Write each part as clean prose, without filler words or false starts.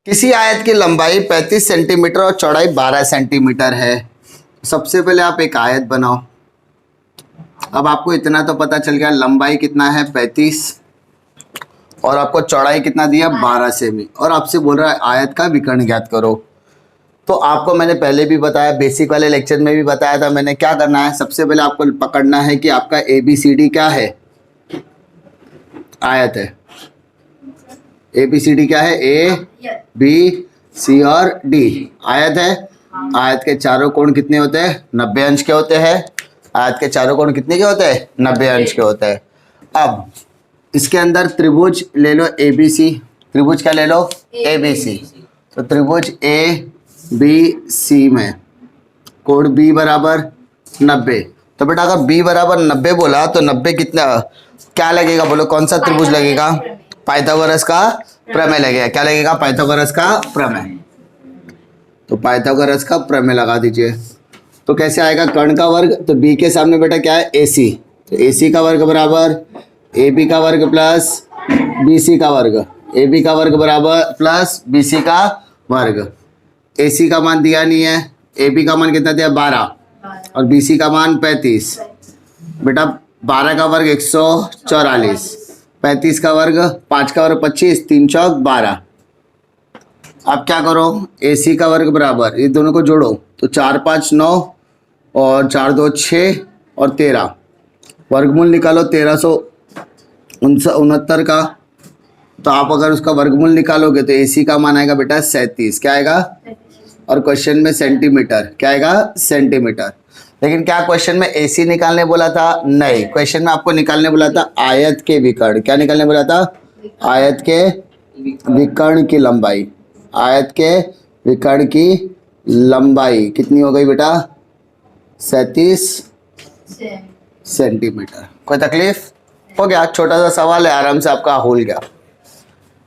किसी आयत की लंबाई 35 सेंटीमीटर और चौड़ाई 12 सेंटीमीटर है। सबसे पहले आप एक आयत बनाओ। अब आपको इतना तो पता चल गया, लंबाई कितना है 35 और आपको चौड़ाई कितना दिया 12 सेमी, और आपसे बोल रहा है आयत का विकर्ण ज्ञात करो। तो आपको मैंने पहले भी बताया, बेसिक वाले लेक्चर में भी बताया था मैंने, क्या करना है, सबसे पहले आपको पकड़ना है कि आपका ABCD क्या है, आयत है। ABCD क्या है, A B C और D आयत है। आयत के चारों कोण कितने होते हैं, 90 अंश के होते हैं। आयत के चारों कोण कितने के होते हैं, 90 अंश के होते हैं। अब इसके अंदर त्रिभुज ले लो ABC, त्रिभुज क्या ले लो, ABC। तो त्रिभुज ABC में कोण B बराबर 90। तो बेटा अगर B बराबर 90 बोला तो 90 कितना क्या लगेगा, बोलो कौन सा त्रिभुज लगेगा, पाइथागोरस का प्रमेय लगेगा। क्या लगेगा, पाइथागोरस का प्रमेय। तो पाइथागोरस का प्रमेय लगा दीजिए। तो कैसे आएगा, कर्ण का वर्ग, तो B के सामने बेटा क्या है, AC। तो AC का वर्ग बराबर AB का वर्ग प्लस BC का वर्ग, AB का वर्ग बराबर प्लस BC का वर्ग। AC का मान दिया नहीं है, AB का मान कितना दिया 12 और BC का मान 35। बेटा 12 का वर्ग 144, 35 का वर्ग 5 का वर्ग 25, 3 चौक 12। अब क्या करो, AC का वर्ग बराबर, ये दोनों को जोड़ो तो 4 5 9 और 4 2 6 और 13, वर्गमूल निकालो 1369 का। तो आप अगर उसका वर्गमूल निकालोगे तो AC का मान आएगा बेटा 37। क्या आएगा, और क्वेश्चन में सेंटीमीटर, क्या आएगा सेंटीमीटर। लेकिन क्या क्वेश्चन में AC निकालने बोला था, नहीं, क्वेश्चन में आपको निकालने बोला था आयत के विकर्ण। क्या निकालने बोला था, आयत के विकर्ण की लंबाई। आयत के विकर्ण की लंबाई कितनी हो गई बेटा, 37 सेंटीमीटर। कोई तकलीफ, हो गया, छोटा सा सवाल है, आराम से आपका हो गया।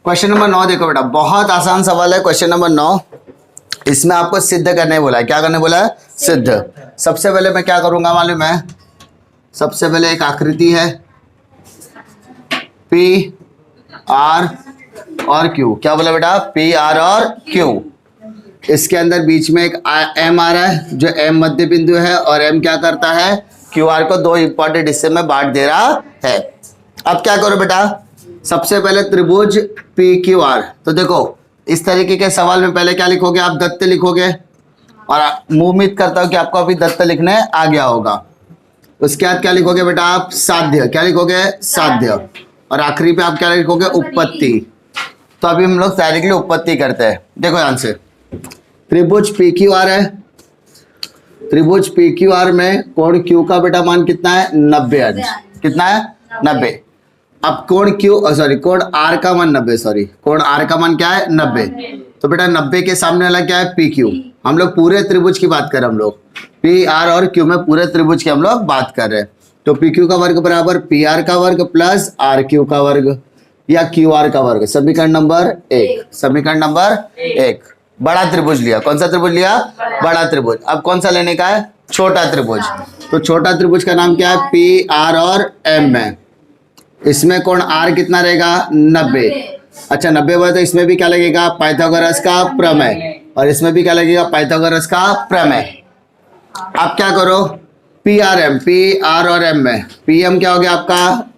क्वेश्चन नंबर 9 देखो बेटा, बहुत आसान सवाल है क्वेश्चन नंबर 9। इसमें आपको सिद्ध करने बोला है। क्या करने बोला है, सिद्ध। सबसे पहले मैं क्या करूंगा मालूम है, सबसे पहले एक आकृति है P R और Q। क्या बोला बेटा, P R और Q। इसके अंदर बीच में एक M आ रहा है, जो M मध्य बिंदु है, और M क्या करता है, QR को दो इंपॉर्टेंट हिस्से में बांट दे रहा है। अब क्या करो बेटा, सबसे पहले त्रिभुज PQR। तो देखो इस तरीके के सवाल में पहले क्या लिखोगे, आप दत्त लिखोगे, और उम्मीद करता हूं कि आपको अभी दत्त लिखने आ गया होगा। उसके बाद क्या लिखोगे बेटा, आप साध्य। क्या लिखोगे, साध्य। और आखिरी पे आप क्या लिखोगे, उत्पत्ति। तो अभी हम लोग तैयारी के लिए उत्पत्ति करते हैं। देखो ध्यान से, त्रिभुज PQR है, त्रिभुज PQR में कोण Q का बेटा मान कितना है, 90 अंश। कितना है, 90। अब कोण कोण R का मान 90, कोण R का मान क्या है, 90। तो बेटा 90 के सामने वाला क्या है, PQ। हम लोग पूरे त्रिभुज की बात कर रहे हैं, हम लोग PR और Q में पूरे त्रिभुज की हम लोग बात कर रहे हैं। तो PQ का वर्ग बराबर PR का वर्ग प्लस RQ का वर्ग या QR का वर्ग। समीकरण नंबर 1, समीकरण नंबर 1। बड़ा त्रिभुज लिया, कौन सा त्रिभुज लिया, बड़ा त्रिभुज। अब कौन सा लेने का है, छोटा त्रिभुज। तो छोटा त्रिभुज का नाम क्या है, PR और M है। इसमें कोण R कितना रहेगा, 90। अच्छा 90 हुआ तो इसमें भी क्या लगेगा, पाइथागोरस का प्रमेय, और इसमें भी क्या लगेगा, पाइथागोरस का प्रमेय। आप क्या करो, PRM, PR और M में PM क्या हो गया आपका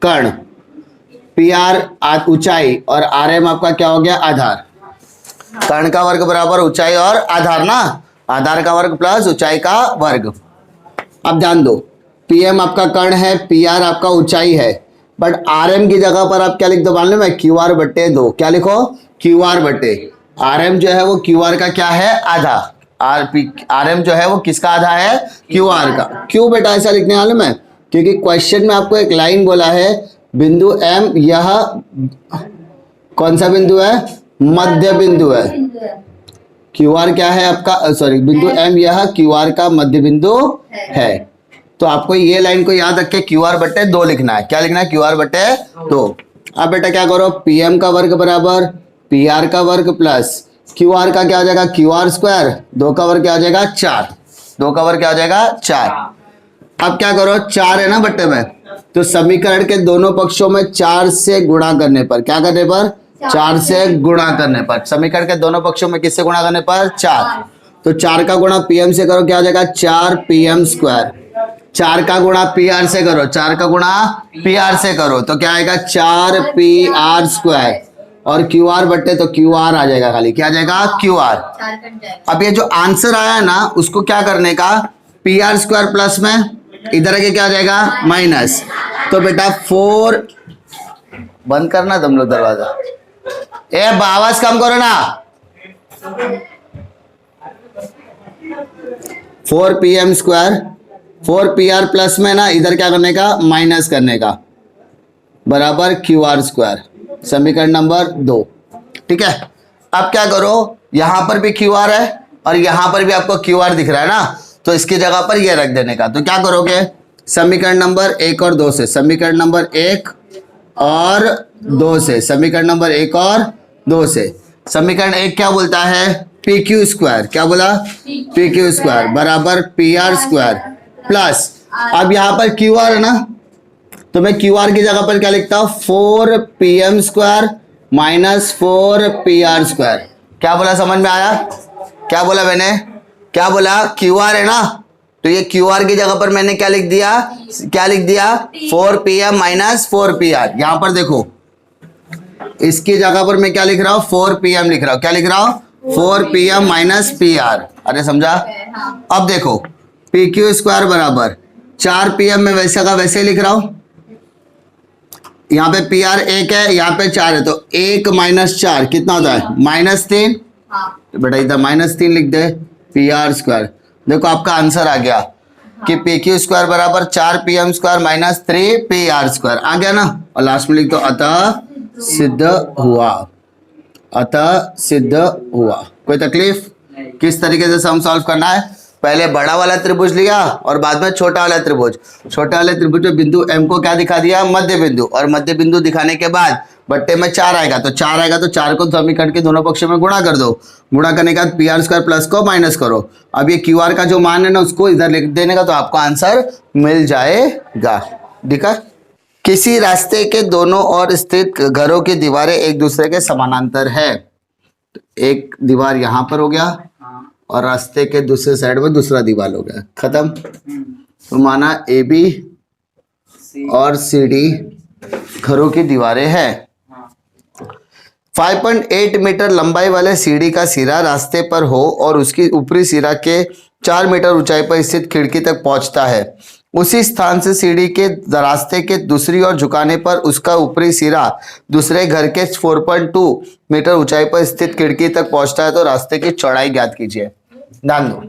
कर्ण, PR ऊंचाई और RM आपका क्या हो गया, आधार। कर्ण का वर्ग बराबर ऊंचाई और आधार ना, आधार का वर्ग प्लस ऊंचाई का वर्ग। अब ध्यान दो, PM आपका कर्ण है, PR आपका ऊंचाई है, बट RM की जगह पर आप क्या लिख दो मालूम है, QR/2। क्या लिखो, QR/। RM जो है वो QR का क्या है, आधा। RM जो है वो किसका आधा है, QR का। क्यों बेटा ऐसा लिखने मालूम है, क्योंकि क्वेश्चन में आपको एक लाइन बोला है, बिंदु M यह कौन सा बिंदु है, मध्य बिंदु है। QR क्या है आपका, बिंदु M यह QR का मध्य बिंदु है। तो आपको ये लाइन को याद रख के QR/2 लिखना है। क्या लिखना है, QR/2। अब बेटा क्या करो, PM का वर्ग बराबर PR का वर्ग प्लस QR का क्या हो जाएगा, QR², 2 का वर्ग क्या हो जाएगा, 4, 2 का वर्ग क्या हो जाएगा, 4। अब क्या करो, 4 है ना बट्टे में, तो समीकरण के दोनों पक्षों में 4 से गुणा करने पर, क्या करने पर, 4 से गुणा करने पर, समीकरण के दोनों पक्षों में किससे गुणा करने पर, 4। तो 4 का गुणा पीएम से करो, क्या हो जाएगा, 4 PM स्क्वायर। 4 का गुणा PR से करो, 4 का गुणा PR से करो तो क्या आएगा, 4 PR स्क्वायर, और QR बट्टे तो QR आ जाएगा, खाली क्या आ जाएगा, QR। अब ये जो आंसर आया ना उसको क्या करने का, PR स्क्वायर प्लस में इधर आके क्या आ जाएगा, माइनस। तो बेटा 4, बंद करना तुम लोग दरवाजा, ए आवाज कम करो ना। 4 PM स्क्वायर, 4 PR प्लस में ना इधर क्या करने का, माइनस करने का, बराबर QR स्क्वायर, समीकरण नंबर 2। ठीक है, अब क्या करो, यहां पर भी QR है और यहां पर भी आपको QR दिख रहा है ना, तो इसकी जगह पर ये रख देने का। तो क्या करोगे, समीकरण नंबर 1 और 2 से, समीकरण नंबर 1 और 2 से, समीकरण नंबर 1 और 2 से, समीकरण 1 क्या बोलता है, PQ स्क्वायर, क्या बोला, PQ स्क्वायर बराबर PR स्क्वायर प्लस, अब यहां पर QR है ना, तो मैं QR की जगह पर क्या लिखता हूं, 4 PM square minus 4 PR square. क्या बोला, समझ में आया, क्या बोला मैंने, क्या बोला, QR है ना, तो ये QR की जगह पर मैंने क्या लिख दिया, क्या लिख दिया, 4 PM माइनस 4 PR। यहां पर देखो, इसकी जगह पर मैं क्या लिख रहा हूं, 4 PM लिख रहा हूं, क्या लिख रहा हूं, 4 PM माइनस PR। अरे समझा। अब देखो PQ स्क्वायर बराबर 4 PM में वैसे का वैसे लिख रहा हूं, यहाँ पे PR 1 है, यहाँ पे 4 है, तो 1 माइनस 4 कितना होता है, -3। तो बेटा इधर -3 लिख दे, PR स्क्वायर। देखो आपका आंसर आ गया कि PQ स्क्वायर बराबर 4 PM square minus 3 PR square आ गया ना, और लास्ट में लिख दो अतः सिद्ध हुआ, अतः सिद्ध हुआ। कोई तकलीफ, किस तरीके से सम सॉल्व करना है, पहले बड़ा वाला त्रिभुज लिया और बाद में छोटा वाला त्रिभुज, छोटे वाले त्रिभुज में बिंदु M को क्या दिखा दिया, मध्य बिंदु, और मध्य बिंदु दिखाने के बाद बट्टे में 4 आएगा, तो 4 आएगा तो 4 को समीकरण के दोनों पक्षों में गुणा कर दो, गुणा करने के बाद PR स्क्वायर प्लस को माइनस करो। अब ये QR का जो मान है ना उसको इधर लिख देने का, तो आपको आंसर मिल जाएगा। दिखा, किसी रास्ते के दोनों ओर स्थित घरों की दीवारें एक दूसरे के समानांतर है, एक दीवार यहां पर हो गया और रास्ते के दूसरे साइड में दूसरा दीवार हो गया, खत्म। तो माना AB और CD घरों की दीवारें हैं। 5.8 मीटर लंबाई वाले सीढ़ी का सिरा रास्ते पर हो और उसकी ऊपरी सिरा के 4 मीटर ऊंचाई पर स्थित खिड़की तक पहुंचता है। उसी स्थान से सीढ़ी के रास्ते के दूसरी ओर झुकाने पर उसका ऊपरी सिरा दूसरे घर के 4.2 मीटर ऊंचाई पर स्थित खिड़की तक पहुंचता है। तो रास्ते की चौड़ाई ज्ञात कीजिए। ध्यान दो,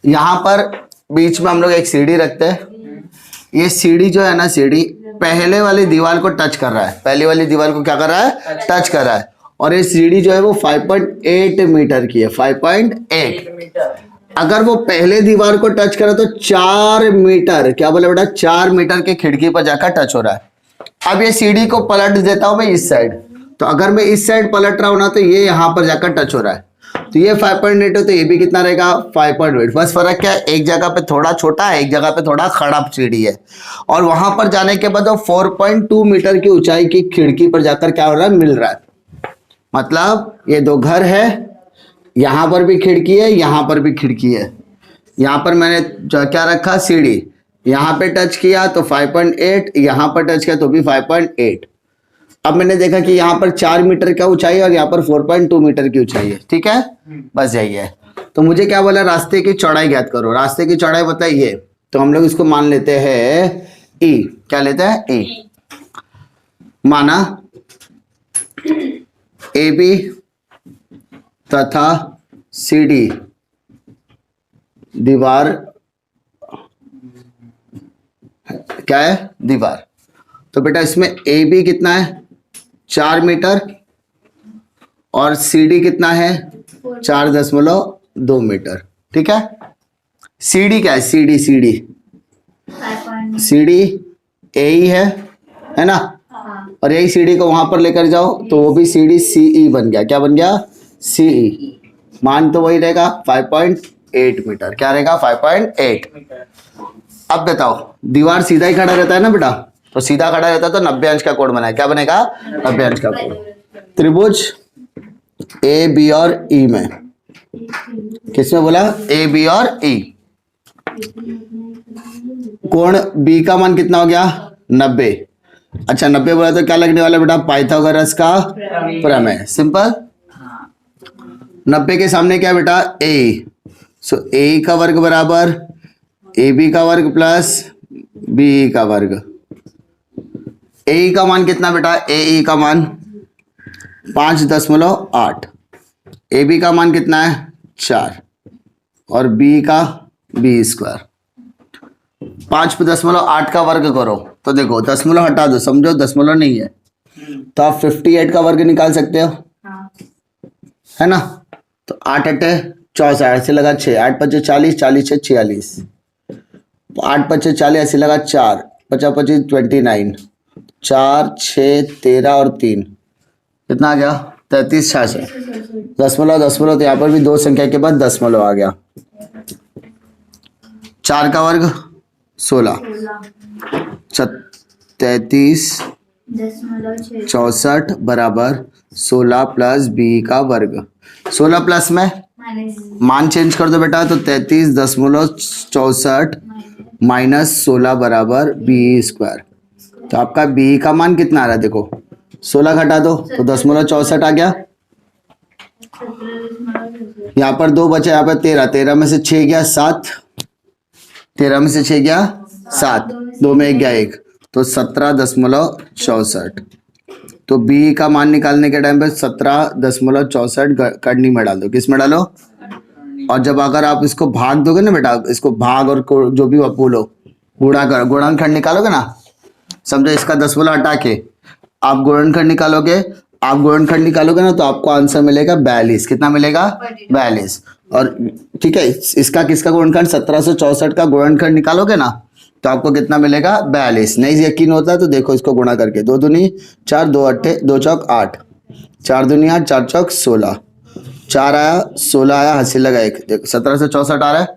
यहां पर बीच में हम लोग एक सीढ़ी रखते हैं। ये सीढ़ी जो है ना, सीढ़ी पहले वाली दीवार को टच कर रहा है, पहली वाली दीवार को क्या कर रहा है, टच कर रहा है। और ये सीढ़ी जो है वो 5.8 मीटर की है, 5.8। अगर वो पहले दीवार को टच करे तो 4 मीटर, क्या बोले बेटा, 4 मीटर के खिड़की पर जाकर टच हो रहा है। अब ये सीढ़ी को पलट देता हूं मैं इस साइड, तो अगर मैं इस साइड पलट रहा हूं ना तो ये यहां पर जाकर टच हो रहा है। तो ये 5.8 है तो ये भी कितना रहेगा, 5.8। बस फर्क क्या है, एक जगह पे थोड़ा छोटा है, एक जगह पे थोड़ा खड़ा सीढ़ी है। और वहां पर जाने के बाद वो 4.2 मीटर की ऊंचाई की खिड़की पर जाकर क्या हो रहा है, मिल रहा है। मतलब ये दो घर है, यहां पर भी खिड़की है, यहां पर भी खिड़की है। यहां पर मैंने क्या रखा, सीढ़ी, यहां पे टच किया तो 5.8, यहां पर टच किया तो भी 5.8। अब मैंने देखा कि यहाँ पर 4 मीटर का ऊंचाई है और यहाँ पर 4.2 मीटर की ऊंचाई है, ठीक है, बस यही है। तो मुझे क्या बोला, रास्ते की चौड़ाई ज्ञात करो। रास्ते की चौड़ाई बताइए, तो हम लोग इसको मान लेते हैं E। क्या लेते हैं, E। माना AB तथा CD दीवार, क्या है, दीवार। तो बेटा इसमें AB कितना है, 4 मीटर, और CD कितना है, 4.2 मीटर, ठीक है। CD क्या है, CD AE है ना, और यही CD को वहां पर लेकर जाओ तो वो भी CD CE बन गया। क्या बन गया, CE। मान तो वही रहेगा 5.8 मीटर, क्या रहेगा, 5.8। अब बताओ, दीवार सीधा ही खड़ा रहता है ना बेटा, तो सीधा खड़ा रहता है तो 90 अंश का कोण बनाए, क्या बनेगा 90 अंश का कोण। त्रिभुज ए बी और ई में, किसमें बोला ए बी और ई, कोण बी का मान कितना हो गया 90। अच्छा 90 बोला तो क्या लगने वाला बेटा पाइथागोरस का प्रमेय, सिंपल। 90 के सामने क्या बेटा ए, सो ए का वर्ग बराबर ए बी का वर्ग प्लस बी का वर्ग। ए का मान कितना बेटा, ए का मान 5.8, ए बी का मान कितना है 4 और बी का बी स्क्वायर। 5.8 का वर्ग करो तो देखो दशमलव हटा दो, समझो दशमलव नहीं है तो आप 58 का वर्ग निकाल सकते हो, है ना। तो 8 अट्ठे 64, ऐसे लगा 6, 8 पच्चे 40, 40 छः 46, 8 पच्चे 40, ऐसे लगा 4, 50 25 29, 4 6 13 और 3 कितना आ गया 33 66। दशमलव दशमलव तो यहाँ पर भी दो संख्या के बाद दशमलव आ गया। 4 का वर्ग 16, 33 64 बराबर 16 प्लस बी का वर्ग। 16 प्लस में मान चेंज कर दो बेटा, तो 33.64 माइनस 16 बराबर बी स्क्वायर। तो आपका बी का मान कितना आ रहा है, देखो 16 घटा दो तो 0.64 आ गया। यहाँ पर 2 बचे, यहाँ पर 13, 13 में से 6 गया 7, 13 में से 6 गया 7, 2 में 1 गया 1, तो 17.64। तो बी का मान निकालने के टाइम पे 17.64 कड़नी में डाल दो, किस में डालो, और जब अगर आप इसको भाग दोगे ना बेटा, इसको भाग और जो भी आप बोलो गुणा कर, गुणनखंड निकालोगे ना, समझो इसका दशमलव हटा के आप गुणनखंड निकालोगे, आप गुणनखंड निकालोगे ना तो आपको आंसर मिलेगा 42। कितना मिलेगा 42। और ठीक है, इसका किसका गुणनखंड 1764 का गुणनखंड निकालोगे ना तो आपको कितना मिलेगा 42। नहीं यकीन होता तो देखो इसको गुणा करके, 2 दूनी 4, 2 अट्ठे 2 चौक 8, 4 दूनी 8, 4 चौक 16, 4 आया 16 आया, हंसी लगा 1, देखो 1764 आ रहा है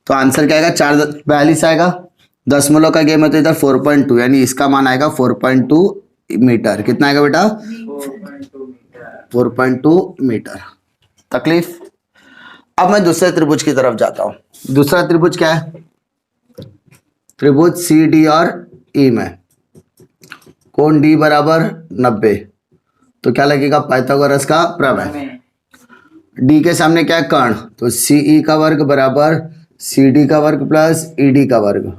तो आंसर क्या आएगा 42 आएगा। दशमलव का गेम है तो इधर 4.2 यानी इसका मान आएगा 4.2 मीटर। कितना आएगा बेटा 4.2 मीटर। तकलीफ। अब मैं दूसरे त्रिभुज की तरफ जाता हूं। दूसरा त्रिभुज क्या है, त्रिभुज सी डी और ई में कोण डी बराबर 90, तो क्या लगेगा पाइथागोरस का प्रमेय। डी के सामने क्या है कर्ण, तो सी ई का वर्ग बराबर सी डी का वर्ग प्लस ई डी का वर्ग।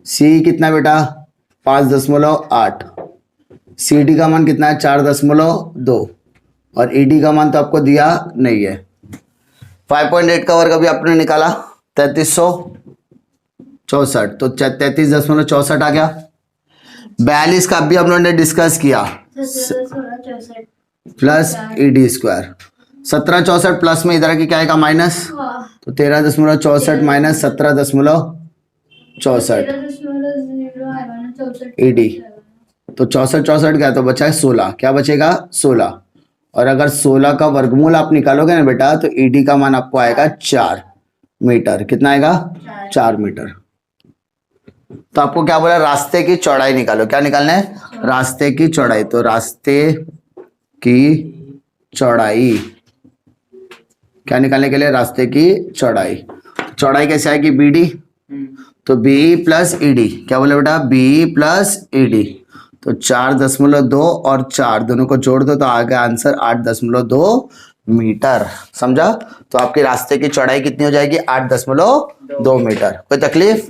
सी कितना बेटा 5.8, सी डी का मान कितना है 4.2 और ई डी का मान तो आपको दिया नहीं है। 5.8 का वर्ग अभी आपने निकाला 3364, तो 33.64 आ गया। 42 का अभी हम लोगों ने डिस्कस किया plus E D square. 1764 plus में इधर की क्या आएगा माइनस, तो 13.64 माइनस 17.64 ई डी, तो 64 क्या तो बचा है 16, क्या बचेगा 16। और अगर 16 का वर्गमूल आप निकालोगे ना बेटा तो ईडी का मान आपको आएगा 4 मीटर। कितना आएगा 4 मीटर। तो आपको क्या बोला रास्ते की चौड़ाई निकालो, क्या निकालना है रास्ते की चौड़ाई। तो रास्ते की चौड़ाई क्या निकालने के लिए, रास्ते की चौड़ाई। चौड़ाई कैसे आएगी BD, तो BE प्लस ED, क्या बोले बेटा BE प्लस ED, तो 4.2 और 4 दोनों को जोड़ दो तो आ गया आंसर 8.2 मीटर। समझा। तो आपके रास्ते की चौड़ाई कितनी हो जाएगी 8.2 मीटर। कोई तकलीफ।